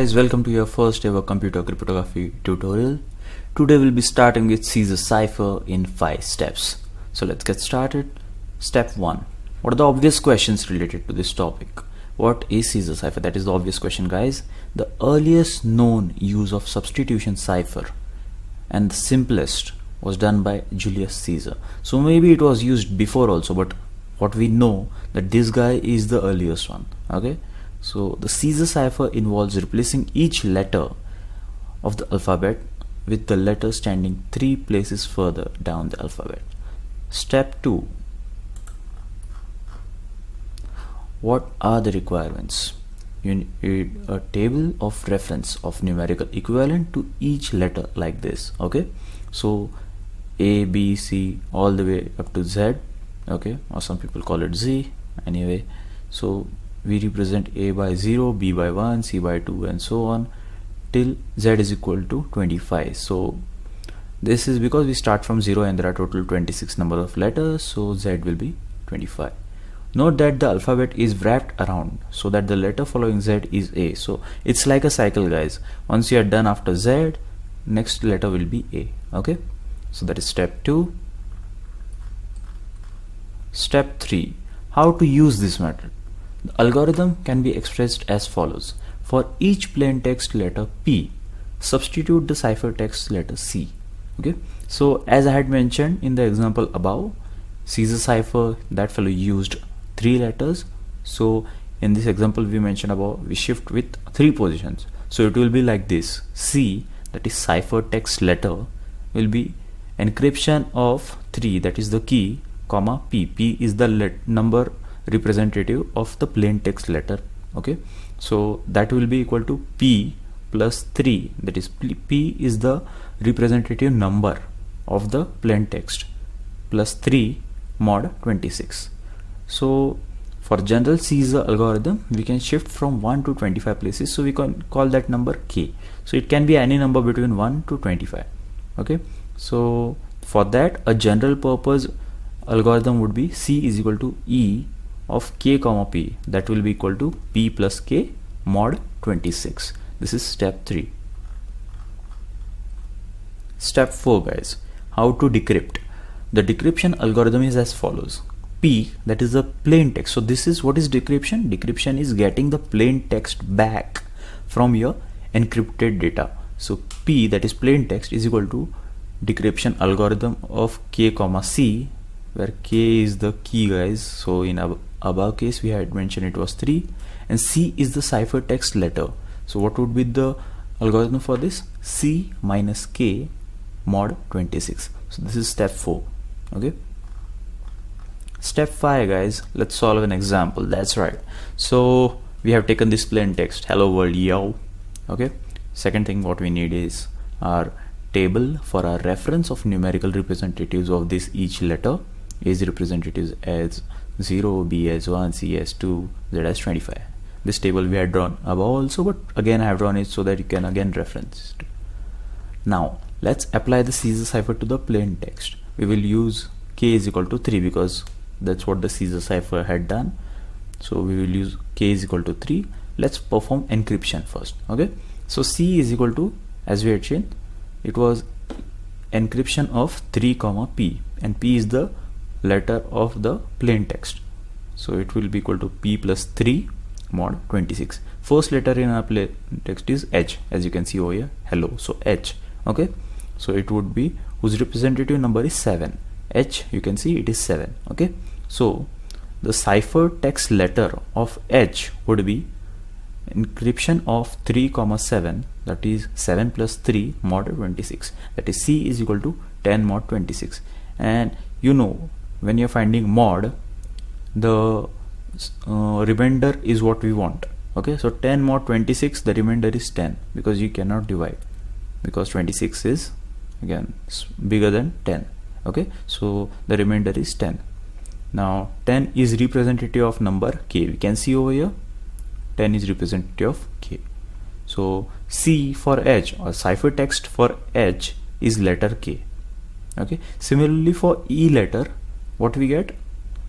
guys, welcome to your first ever computer cryptography tutorial. Today we'll be starting with Caesar cipher in 5 steps. So let's get started. Step 1. What are the obvious questions related to this topic? What is Caesar cipher? That is the obvious question, guys. The earliest known use of substitution cipher and the simplest was done by Julius Caesar. So maybe it was used before also, but what we know that this guy is the earliest one. Okay. So the Caesar cipher involves replacing each letter of the alphabet with the letter standing 3 places further down the alphabet. Step 2. What are the requirements? You need a table of reference of numerical equivalent to each letter like this. Okay, so A, B, C all the way up to Z. Okay, or some people call it Z. Anyway, so we represent A by 0, B by 1, C by 2 and so on till Z is equal to 25. So this is because we start from 0 and there are total 26 number of letters, so Z will be 25. Note that the alphabet is wrapped around so that the letter following Z is A. So it's like a cycle, guys. Once you are done after Z, next letter will be A. Okay, so that is step 2. Step 3. How to use this method? The algorithm can be expressed as follows. For each plain text letter P, substitute the ciphertext letter C. Okay, so as I had mentioned in the example above, Caesar cipher, that fellow used 3 letters. So in this example we mentioned about, we shift with 3 positions. So it will be like this. C, that is ciphertext letter, will be encryption of 3, that is the key, comma P. P is the number representative of the plain text letter. Okay, so that will be equal to P plus 3, that is P is the representative number of the plain text, plus 3 mod 26. So for general Caesar algorithm we can shift from 1 to 25 places, so we can call that number K. So it can be any number between 1 to 25. Okay, so for that a general purpose algorithm would be C is equal to E of K comma P, that will be equal to P plus K mod 26. This is step 3. Step 4, guys. How to decrypt? The decryption algorithm is as follows. P, that is the plain text. So this is what is decryption? Decryption is getting the plain text back from your encrypted data. So P, that is plain text, is equal to decryption algorithm of K comma C, where K is the key, guys. So in above case we had mentioned it was 3, and C is the ciphertext letter. So what would be the algorithm for this? C minus K mod 26. So this is step 4. Okay, step 5, guys. Let's solve an example. That's right. So we have taken this plain text, hello world, yo. Okay, second thing what we need is our table for our reference of numerical representatives of this each letter. A is representatives as 0, B as 1, C as 2, Z as 25. This table we had drawn above also, but again I have drawn it so that you can again reference it. Now let's apply the Caesar cipher to the plain text. We will use K is equal to 3 because that's what the Caesar cipher had done. So we will use K is equal to 3. Let's perform encryption first. Okay, so C is equal to, as we had seen, it was encryption of 3 comma P, and P is the letter of the plain text, so it will be equal to P plus 3 mod 26. First letter in our plain text is H, as you can see over here, hello, so H. Okay, so it would be whose representative number is 7. H, you can see it is 7. Okay, so the cipher text letter of H would be encryption of 3 comma 7, that is 7 plus 3 mod 26, that is C is equal to 10 mod 26. And you know, when you're finding mod, the remainder is what we want. Okay, so 10 mod 26, the remainder is 10 because you cannot divide, because 26 is again bigger than 10. Okay, so the remainder is 10. Now 10 is representative of number K. We can see over here 10 is representative of K. So C for H, or ciphertext for H, is letter K. Okay, similarly for E letter, what we get?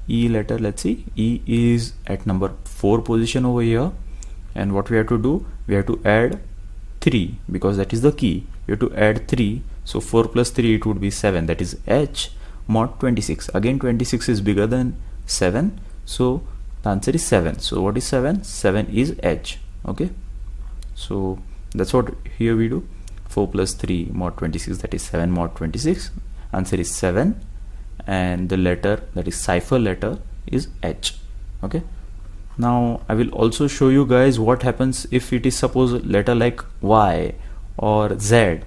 E letter, let's see, E is at number 4 position over here, and what we have to do, we have to add 3 because that is the key. We have to add 3, so 4 plus 3 it would be 7, that is H mod 26. Again 26 is bigger than 7, so the answer is 7. So what is 7? 7 is H. Okay, so that's what here we do. 4 plus 3 mod 26, that is 7 mod 26. Answer is 7, and the letter, that is cipher letter, is H. Okay, now I will also show you guys what happens if it is suppose letter like Y or Z.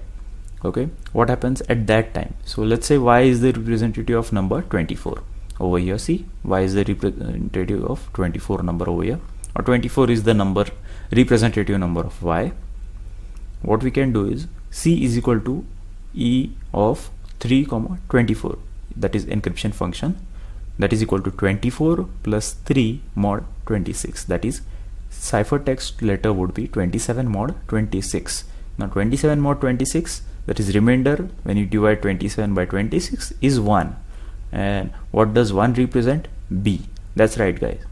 Okay, what happens at that time? So let's say Y is the representative of number 24 over here. See, Y is the representative of 24 number over here, or 24 is the number, representative number of Y. What we can do is C is equal to E of 3 comma 24, that is encryption function, that is equal to 24 plus 3 mod 26, that is ciphertext letter would be 27 mod 26. Now 27 mod 26, that is remainder when you divide 27 by 26 is 1, and what does 1 represent? B. That's right guys.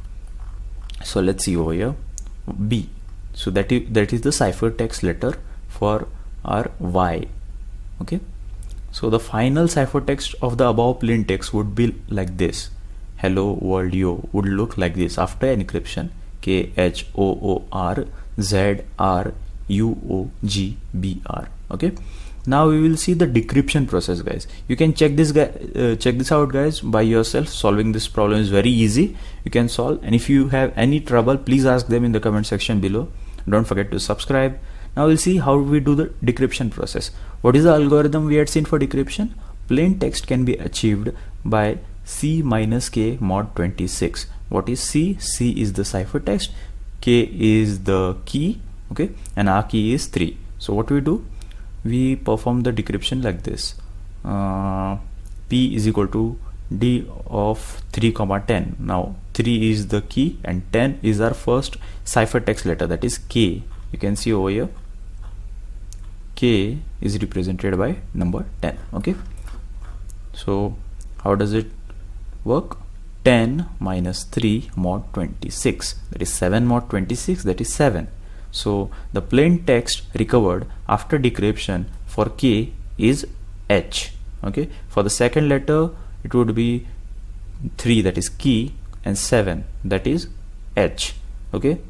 So let's see over here, B. So that is the ciphertext letter for our Y. Okay, so the final ciphertext of the above plain text would be like this. Hello world yo would look like this after encryption. KHOORZRUOGBR. Okay, now we will see the decryption process guys. You can check this out guys by yourself. Solving this problem is very easy. You can solve, and if you have any trouble, please ask them in the comment section below. Don't forget to subscribe. Now we'll see how we do the decryption process. What is the algorithm we had seen for decryption? Plain text can be achieved by C minus K mod 26. What is C? C is the ciphertext, K is the key, okay, and our key is 3. So what we do? We perform the decryption like this. P is equal to D of 3 comma 10. Now 3 is the key and 10 is our first ciphertext letter, that is K. You can see over here K is represented by number 10. Okay, so how does it work? 10 minus 3 mod 26, that is 7 mod 26, that is 7. So the plain text recovered after decryption for K is H. Okay, for the second letter it would be 3, that is key, and 7, that is H. Okay,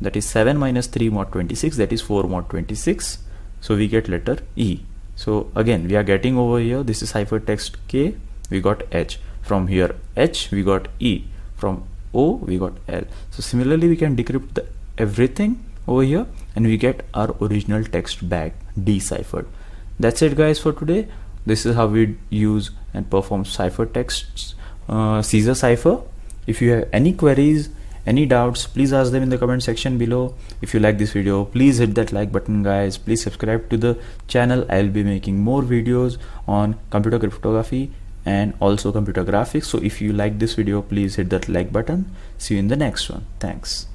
that is 7 minus 3 mod 26, that is 4 mod 26. So we get letter E. So again we are getting over here, this is ciphertext K, we got H. From here H we got E. From O we got L. So similarly we can decrypt everything over here and we get our original text back deciphered. That's it guys for today. This is how we use and perform ciphertexts, Caesar cipher. If you have any queries, any doubts, please ask them in the comment section below. If you like this video, please hit that like button guys. Please subscribe to the channel. I'll be making more videos on computer cryptography and also computer graphics. So if you like this video, please hit that like button. See you in the next one. Thanks.